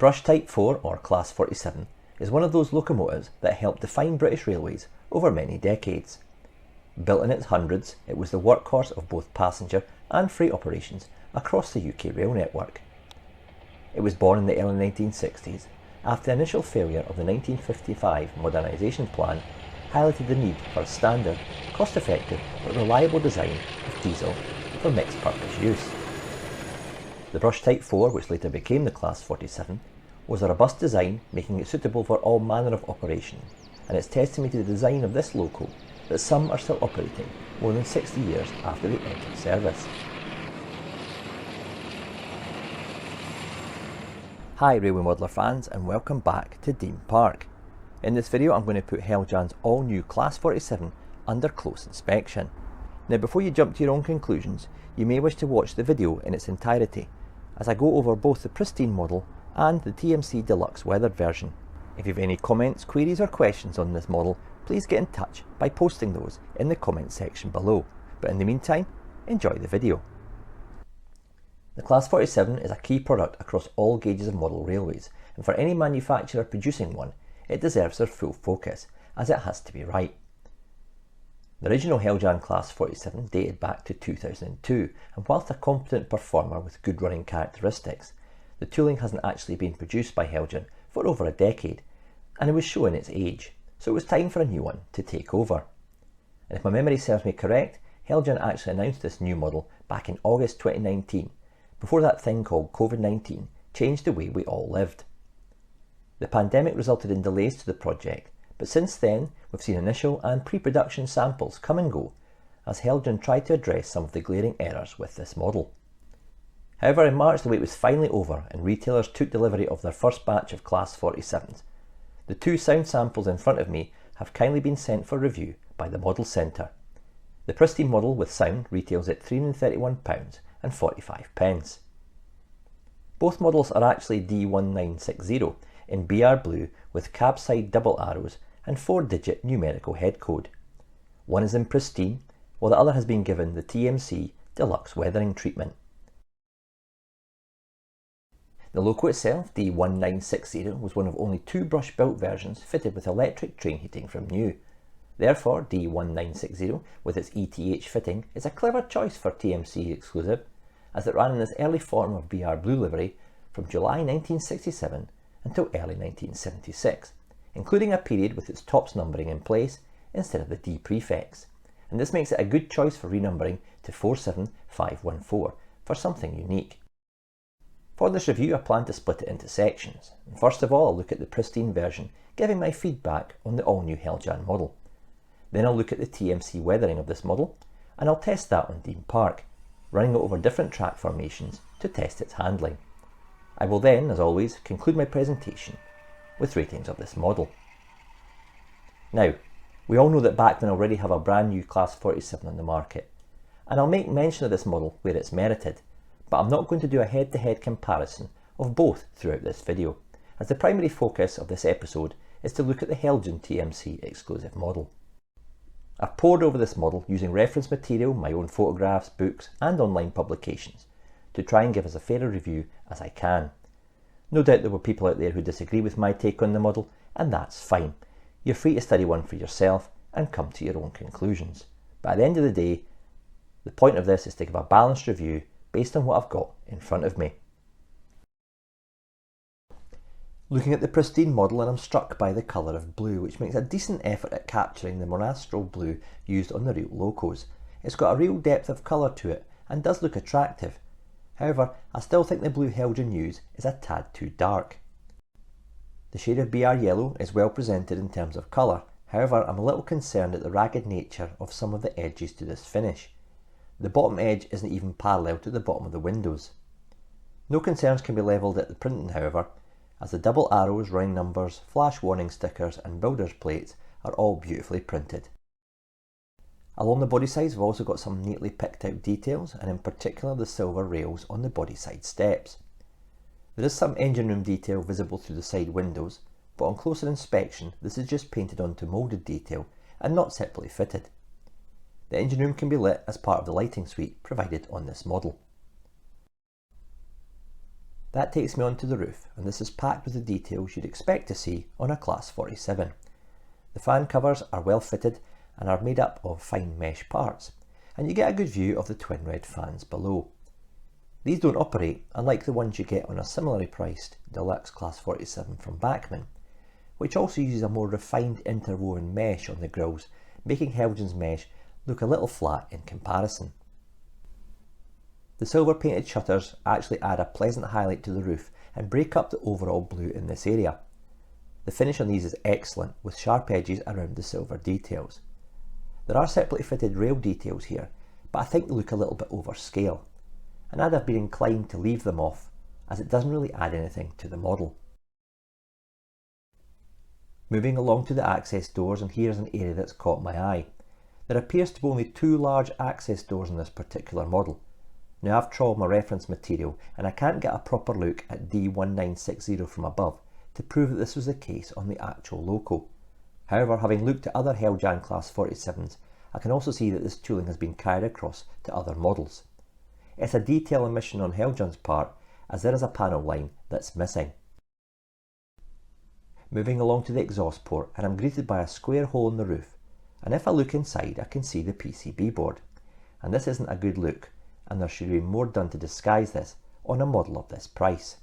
Brush Type 4, or Class 47, is one of those locomotives that helped define British Railways over many decades. Built in its hundreds, it was the workhorse of both passenger and freight operations across the UK rail network. It was born in the early 1960s after the initial failure of the 1955 modernisation plan highlighted the need for a standard, cost-effective but reliable design of diesel for mixed-purpose use. The Brush Type 4, which later became the Class 47, was a robust design making it suitable for all manner of operation, and it's testimony to the design of this loco that some are still operating more than 60 years after they entered service. Hi Railway Modeller fans, and welcome back to Dean Park. In this video I'm going to put Heljan's all-new Class 47 under close inspection. Now before you jump to your own conclusions, you may wish to watch the video in its entirety, as I go over both the Pristine model and the TMC Deluxe Weathered version. If you have any comments, queries or questions on this model, please get in touch by posting those in the comment section below. But in the meantime, enjoy the video. The Class 47 is a key product across all gauges of model railways, and for any manufacturer producing one, it deserves their full focus, as it has to be right. The original Heljan Class 47 dated back to 2002, and whilst a competent performer with good running characteristics, the tooling hasn't actually been produced by Heljan for over a decade, and it was showing its age, so it was time for a new one to take over. And if my memory serves me correct, Heljan actually announced this new model back in August 2019, before that thing called COVID-19 changed the way we all lived. The pandemic resulted in delays to the project, but since then we've seen initial and pre-production samples come and go as Heljan tried to address some of the glaring errors with this model. However, in March the wait was finally over and retailers took delivery of their first batch of Class 47s. The two sound samples in front of me have kindly been sent for review by the Model Centre. The Pristine model with sound retails at £331.45. Both models are actually D1960 in BR blue with cab side double arrows and 4-digit numerical head code. One is in Pristine, while the other has been given the TMC Deluxe Weathering treatment. The loco itself, D1960, was one of only two brush-built versions fitted with electric train heating from new. Therefore, D1960, with its ETH fitting, is a clever choice for TMC exclusive, as it ran in this early form of BR blue livery from July 1967 until early 1976, including a period with its tops numbering in place instead of the D prefix, and this makes it a good choice for renumbering to 47514 for something unique. For this review I plan to split it into sections, and first of all I'll look at the Pristine version, giving my feedback on the all-new Heljan model. Then I'll look at the TMC weathering of this model, and I'll test that on Dean Park, running it over different track formations to test its handling. I will then, as always, conclude my presentation with ratings of this model. Now, we all know that Bachmann already have a brand new Class 47 on the market, and I'll make mention of this model where it's merited, but I'm not going to do a head-to-head comparison of both throughout this video, as the primary focus of this episode is to look at the Heljan TMC exclusive model. I've pored over this model using reference material, my own photographs, books and online publications to try and give us a fairer review as I can. No doubt there were people out there who disagree with my take on the model, and that's fine. You're free to study one for yourself and come to your own conclusions. But at the end of the day, the point of this is to give a balanced review based on what I've got in front of me. Looking at the Pristine model, and I'm struck by the colour of blue, which makes a decent effort at capturing the monastral blue used on the real locos. It's got a real depth of colour to it and does look attractive. However, I still think the blue Heljan use is a tad too dark. The shade of BR yellow is well presented in terms of colour, however I'm a little concerned at the ragged nature of some of the edges to this finish. The bottom edge isn't even parallel to the bottom of the windows. No concerns can be levelled at the printing however, as the double arrows, running numbers, flash warning stickers and builder's plates are all beautifully printed. Along the body sides we've also got some neatly picked out details, and in particular the silver rails on the body side steps. There is some engine room detail visible through the side windows, but on closer inspection this is just painted onto moulded detail and not separately fitted. The engine room can be lit as part of the lighting suite provided on this model. That takes me onto the roof, and this is packed with the details you'd expect to see on a Class 47. The fan covers are well fitted and are made up of fine mesh parts, and you get a good view of the twin red fans below. These don't operate, unlike the ones you get on a similarly priced Deluxe Class 47 from Bachmann, which also uses a more refined interwoven mesh on the grills, making Heljan's mesh look a little flat in comparison. The silver painted shutters actually add a pleasant highlight to the roof and break up the overall blue in this area. The finish on these is excellent, with sharp edges around the silver details. There are separately fitted rail details here, but I think they look a little bit over scale, and I'd have been inclined to leave them off, as it doesn't really add anything to the model. Moving along to the access doors, and here's an area that's caught my eye. There appears to be only 2 large access doors in this particular model. Now I've trawled my reference material and I can't get a proper look at D1960 from above to prove that this was the case on the actual loco. However, having looked at other Heljan Class 47s, I can also see that this tooling has been carried across to other models. It's a detail omission on Heljan's part, as there is a panel line that's missing. Moving along to the exhaust port, and I'm greeted by a square hole in the roof, and if I look inside I can see the PCB board, and this isn't a good look, and there should be more done to disguise this on a model of this price.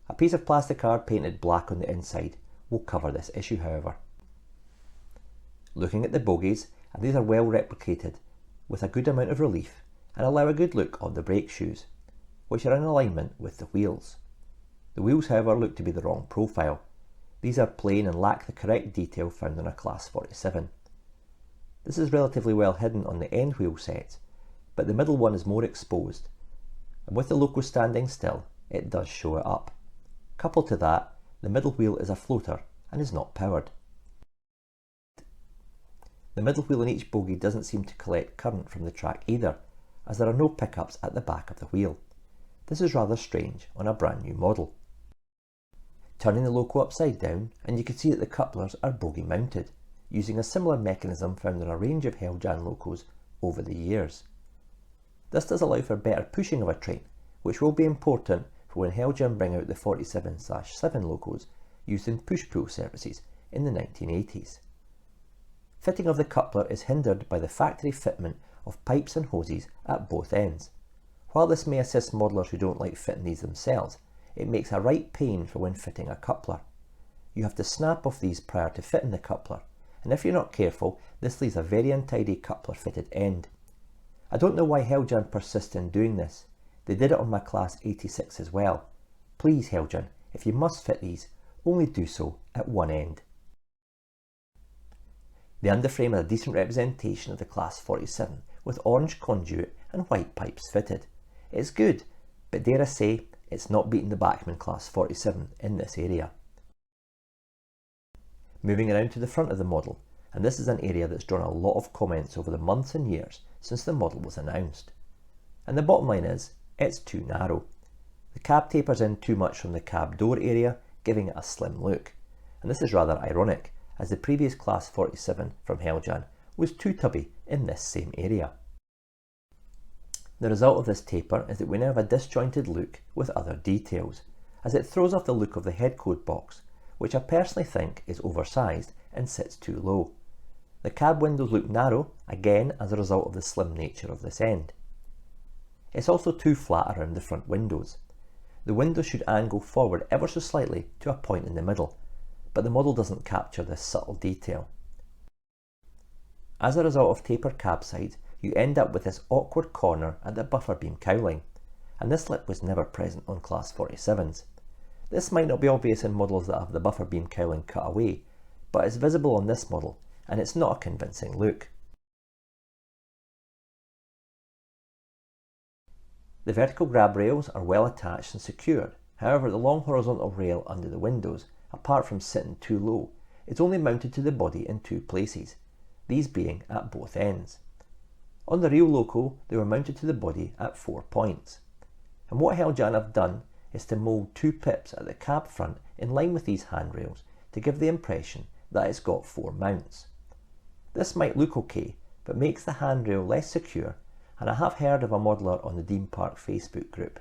A piece of plastic card painted black on the inside will cover this issue, however. Looking at the bogies, and these are well replicated with a good amount of relief and allow a good look on the brake shoes, which are in alignment with the wheels. The wheels, however, look to be the wrong profile. These are plain and lack the correct detail found on a Class 47. This is relatively well hidden on the end wheel sets, but the middle one is more exposed, and with the loco standing still, it does show it up. Coupled to that, the middle wheel is a floater and is not powered. The middle wheel in each bogie doesn't seem to collect current from the track either, as there are no pickups at the back of the wheel. This is rather strange on a brand new model. Turning the loco upside down, and you can see that the couplers are bogie mounted, using a similar mechanism found in a range of Heljan locos over the years. This does allow for better pushing of a train, which will be important for when Heljan bring out the 47/7 locos used in push-pull services in the 1980s. Fitting of the coupler is hindered by the factory fitment of pipes and hoses at both ends. While this may assist modelers who don't like fitting these themselves, it makes a right pain for when fitting a coupler. You have to snap off these prior to fitting the coupler, and if you're not careful, this leaves a very untidy coupler fitted end. I don't know why Heljan persist in doing this. They did it on my Class 86 as well. Please Heljan, if you must fit these, only do so at one end. The underframe is a decent representation of the Class 47 with orange conduit and white pipes fitted. It's good, but dare I say, it's not beating the Bachmann Class 47 in this area. Moving around to the front of the model, and this is an area that's drawn a lot of comments over the months and years since the model was announced. And the bottom line is, it's too narrow. The cab tapers in too much from the cab door area, giving it a slim look. And this is rather ironic, as the previous Class 47 from Heljan was too tubby in this same area. The result of this taper is that we now have a disjointed look with other details, as it throws off the look of the headcode box, which I personally think is oversized and sits too low. The cab windows look narrow, again as a result of the slim nature of this end. It's also too flat around the front windows. The windows should angle forward ever so slightly to a point in the middle, but the model doesn't capture this subtle detail. As a result of tapered cab sides, you end up with this awkward corner at the buffer beam cowling, and this lip was never present on Class 47s. This might not be obvious in models that have the buffer beam cowling cut away, but it's visible on this model, and it's not a convincing look. The vertical grab rails are well attached and secured, however the long horizontal rail under the windows, apart from sitting too low, is only mounted to the body in two places, these being at both ends. On the real loco, they were mounted to the body at 4 points. And what Heljan have done is to mould two pips at the cab front in line with these handrails to give the impression that it's got 4 mounts. This might look okay, but makes the handrail less secure, and I have heard of a modeller on the Dean Park Facebook group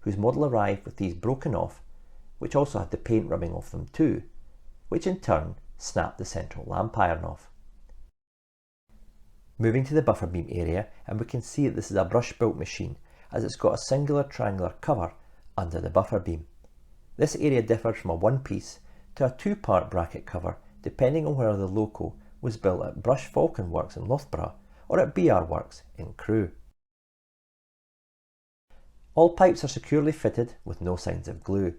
whose model arrived with these broken off, which also had the paint rubbing off them too, which in turn snapped the central lamp iron off. Moving to the buffer beam area, and we can see that this is a brush built machine as it's got a singular triangular cover under the buffer beam. This area differs from a one piece to a two-part bracket cover depending on whether the loco was built at Brush Falcon Works in Loughborough or at BR Works in Crewe. All pipes are securely fitted with no signs of glue.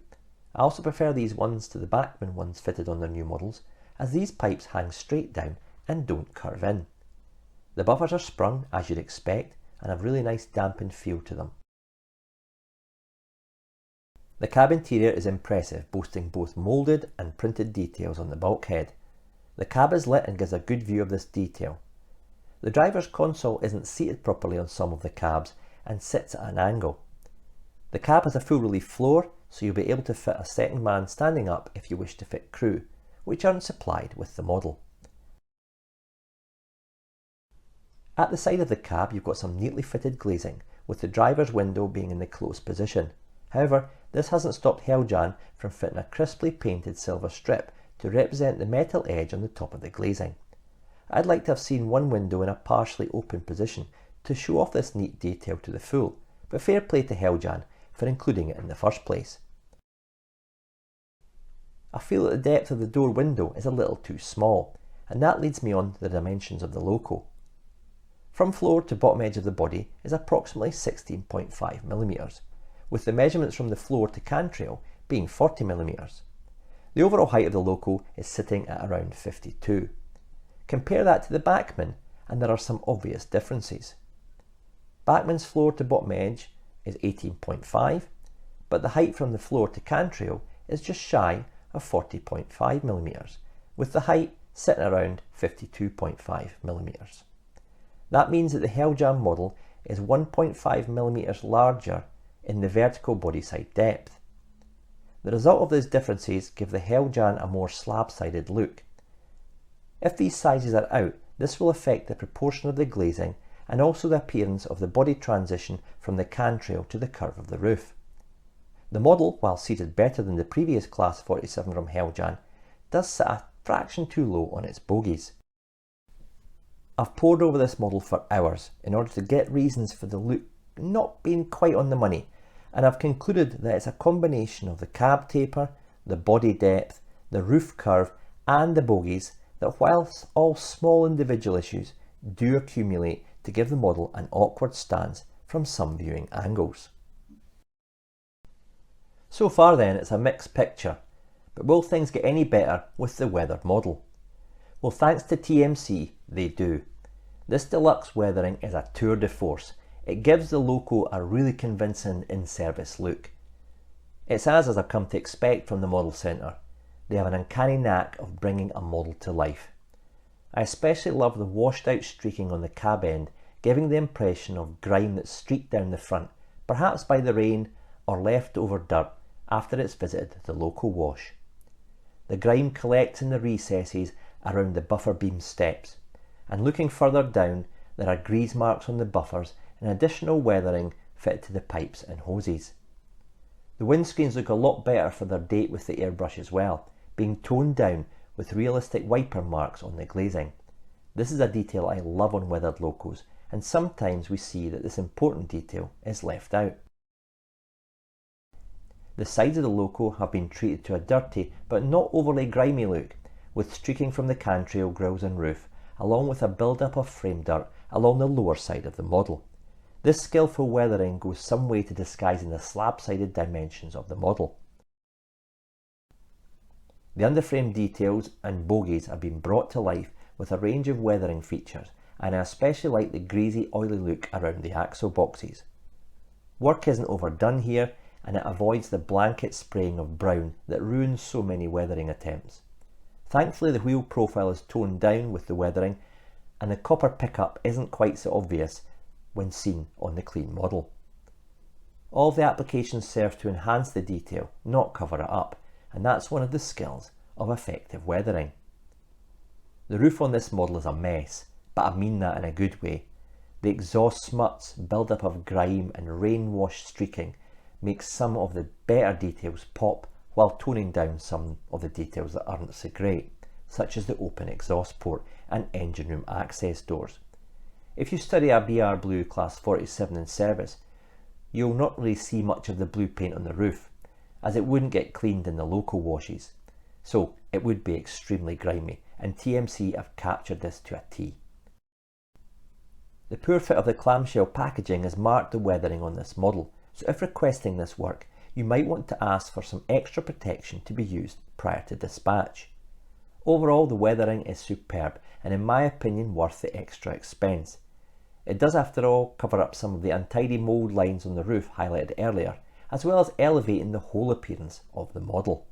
I also prefer these ones to the Bachmann ones fitted on their new models, as these pipes hang straight down and don't curve in. The buffers are sprung as you'd expect and have really nice dampened feel to them. The cab interior is impressive, boasting both moulded and printed details on the bulkhead. The cab is lit and gives a good view of this detail. The driver's console isn't seated properly on some of the cabs and sits at an angle. The cab has a full relief floor, so you'll be able to fit a second man standing up if you wish to fit crew, which aren't supplied with the model. At the side of the cab you've got some neatly fitted glazing, with the driver's window being in the closed position. However, this hasn't stopped Heljan from fitting a crisply painted silver strip to represent the metal edge on the top of the glazing. I'd like to have seen one window in a partially open position to show off this neat detail to the full, but fair play to Heljan for including it in the first place. I feel that the depth of the door window is a little too small, and that leads me on to the dimensions of the loco. From floor to bottom edge of the body is approximately 16.5mm, with the measurements from the floor to cantrail being 40mm. The overall height of the loco is sitting at around 52. Compare that to the Bachmann and there are some obvious differences. Bachmann's floor to bottom edge is 18.5, but the height from the floor to cantrail is just shy of 40.5mm, with the height sitting around 52.5mm. That means that the Heljan model is 1.5mm larger in the vertical body side depth. The result of these differences give the Heljan a more slab-sided look. If these sizes are out, this will affect the proportion of the glazing and also the appearance of the body transition from the cantrail to the curve of the roof. The model, while seated better than the previous Class 47 from Heljan, does sit a fraction too low on its bogies. I've pored over this model for hours in order to get reasons for the look not being quite on the money, and I've concluded that it's a combination of the cab taper, the body depth, the roof curve and the bogies that, whilst all small individual issues, do accumulate to give the model an awkward stance from some viewing angles. So far then, it's a mixed picture, but will things get any better with the weathered model? Well, thanks to TMC, they do. This deluxe weathering is a tour de force. It gives the loco a really convincing in-service look. It's as I've come to expect from the model centre. They have an uncanny knack of bringing a model to life. I especially love the washed out streaking on the cab end, giving the impression of grime that's streaked down the front, perhaps by the rain or leftover dirt after it's visited the local wash. The grime collects in the recesses around the buffer beam steps, and looking further down there are grease marks on the buffers and additional weathering fitted to the pipes and hoses. The windscreens look a lot better for their date with the airbrush as well, being toned down with realistic wiper marks on the glazing. This is a detail I love on weathered locos, and sometimes we see that this important detail is left out. The sides of the loco have been treated to a dirty but not overly grimy look, with streaking from the cantrail, grills and roof, along with a build-up of frame dirt along the lower side of the model. This skillful weathering goes some way to disguising the slab-sided dimensions of the model. The underframe details and bogies have been brought to life with a range of weathering features, and I especially like the greasy, oily look around the axle boxes. Work isn't overdone here, and it avoids the blanket spraying of brown that ruins so many weathering attempts. Thankfully, the wheel profile is toned down with the weathering, and the copper pickup isn't quite so obvious when seen on the clean model. All of the applications serve to enhance the detail, not cover it up, and that's one of the skills of effective weathering. The roof on this model is a mess, but I mean that in a good way. The exhaust smuts, build-up of grime and rain-washed streaking makes some of the better details pop while toning down some of the details that aren't so great, such as the open exhaust port and engine room access doors. If you study a BR Blue Class 47 in service, you'll not really see much of the blue paint on the roof, as it wouldn't get cleaned in the local washes, so it would be extremely grimy, and TMC have captured this to a T. The poor fit of the clamshell packaging has marked the weathering on this model, so if requesting this work, you might want to ask for some extra protection to be used prior to dispatch. Overall, the weathering is superb and in my opinion worth the extra expense. It does after all cover up some of the untidy mould lines on the roof highlighted earlier, as well as elevating the whole appearance of the model.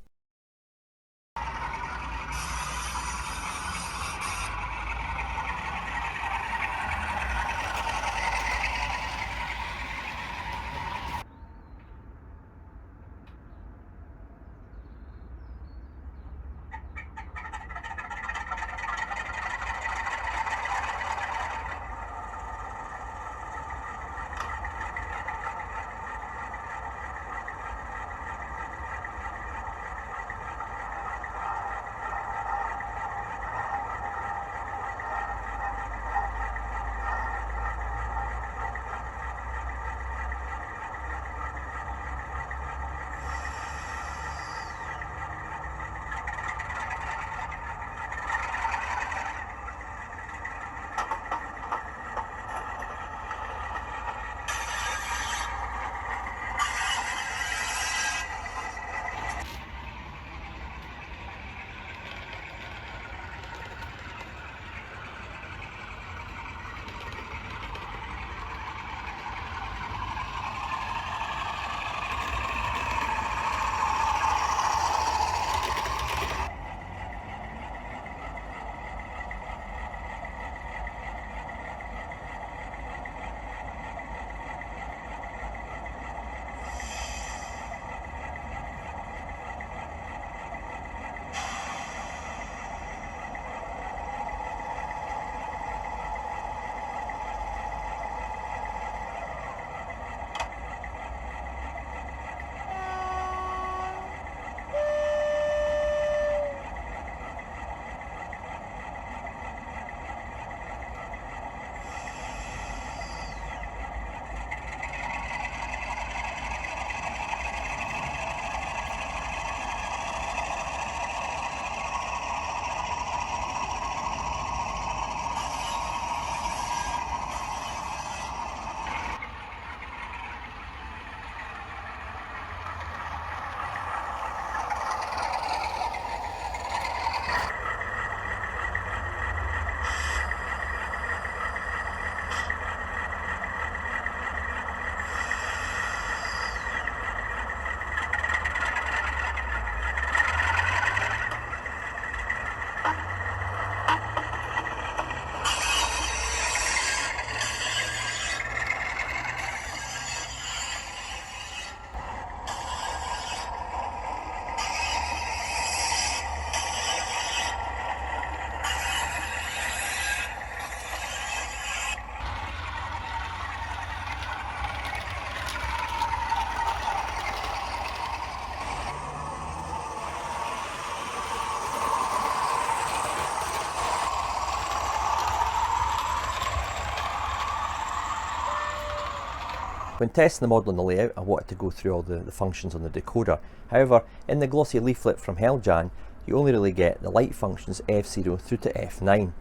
When testing the model and the layout, I wanted to go through all the functions on the decoder. However, in the glossy leaflet from Heljan, you only really get the light functions F0 through to F9.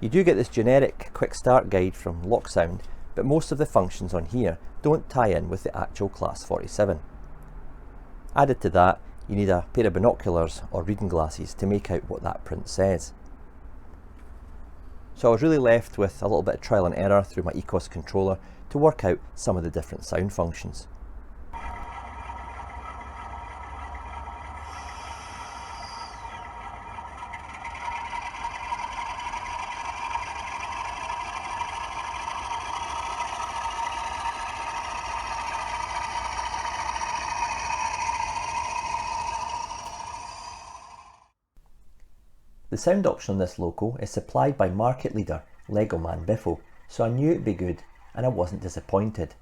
You do get this generic quick start guide from Locksound, but most of the functions on here don't tie in with the actual Class 47. Added to that, you need a pair of binoculars or reading glasses to make out what that print says. So I was really left with a little bit of trial and error through my ECOS controller to work out some of the different sound functions. The sound option on this loco is supplied by market leader Legoman Biffo, so I knew it'd be good and I wasn't disappointed.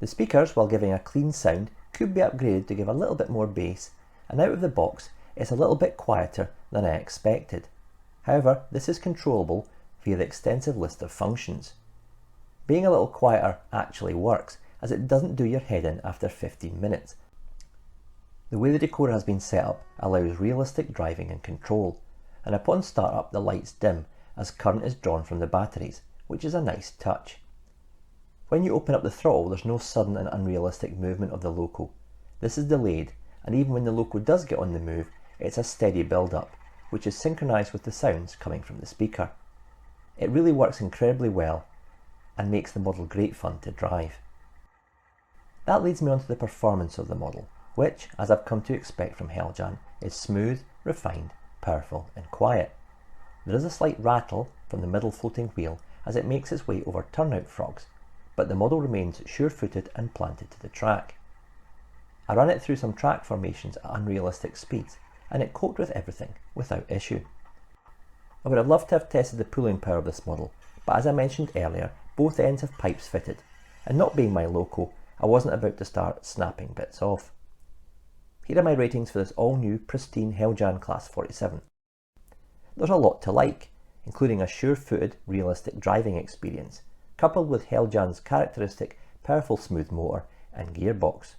The speakers, while giving a clean sound, could be upgraded to give a little bit more bass, and out of the box it's a little bit quieter than I expected. However, this is controllable via the extensive list of functions. Being a little quieter actually works, as it doesn't do your head in after 15 minutes. The way the decoder has been set up allows realistic driving and control, and upon startup the lights dim as current is drawn from the batteries, which is a nice touch. When you open up the throttle, there's no sudden and unrealistic movement of the loco. This is delayed, and even when the loco does get on the move, it's a steady build-up, which is synchronised with the sounds coming from the speaker. It really works incredibly well and makes the model great fun to drive. That leads me on to the performance of the model, which, as I've come to expect from Heljan, is smooth, refined, powerful and quiet. There is a slight rattle from the middle floating wheel as it makes its way over turnout frogs, but the model remains sure-footed and planted to the track. I ran it through some track formations at unrealistic speeds, and it coped with everything without issue. I would have loved to have tested the pulling power of this model, but as I mentioned earlier, both ends have pipes fitted, and not being my loco, I wasn't about to start snapping bits off. Here are my ratings for this all-new Pristine Heljan Class 47. There's a lot to like, including a sure-footed, realistic driving experience, coupled with Heljan's characteristic powerful smooth motor and gearbox.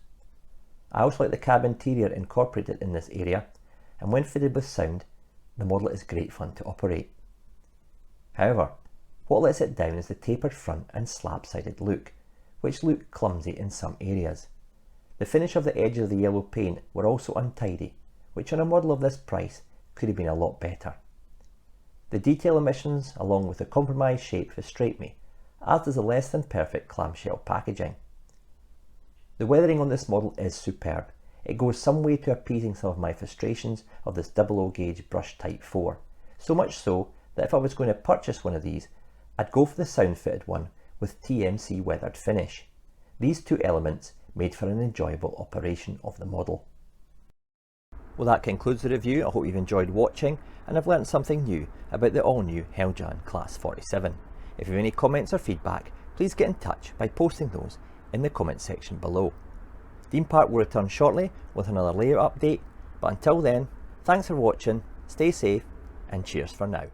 I also like the cab interior incorporated in this area, and when fitted with sound, the model is great fun to operate. However, what lets it down is the tapered front and slab-sided look, which look clumsy in some areas. The finish of the edges of the yellow paint were also untidy, which on a model of this price could have been a lot better. The detail omissions along with the compromised shape frustrate me, as does the less than perfect clamshell packaging. The weathering on this model is superb. It goes some way to appeasing some of my frustrations of this 00 gauge brush Type 4, so much so that if I was going to purchase one of these, I'd go for the sound fitted one with TMC weathered finish. These two elements made for an enjoyable operation of the model. Well, that concludes the review. I hope you've enjoyed watching and have learnt something new about the all-new Heljan Class 47. If you have any comments or feedback, please get in touch by posting those in the comment section below. Theme Park will return shortly with another layout update, but until then, thanks for watching, stay safe, and cheers for now.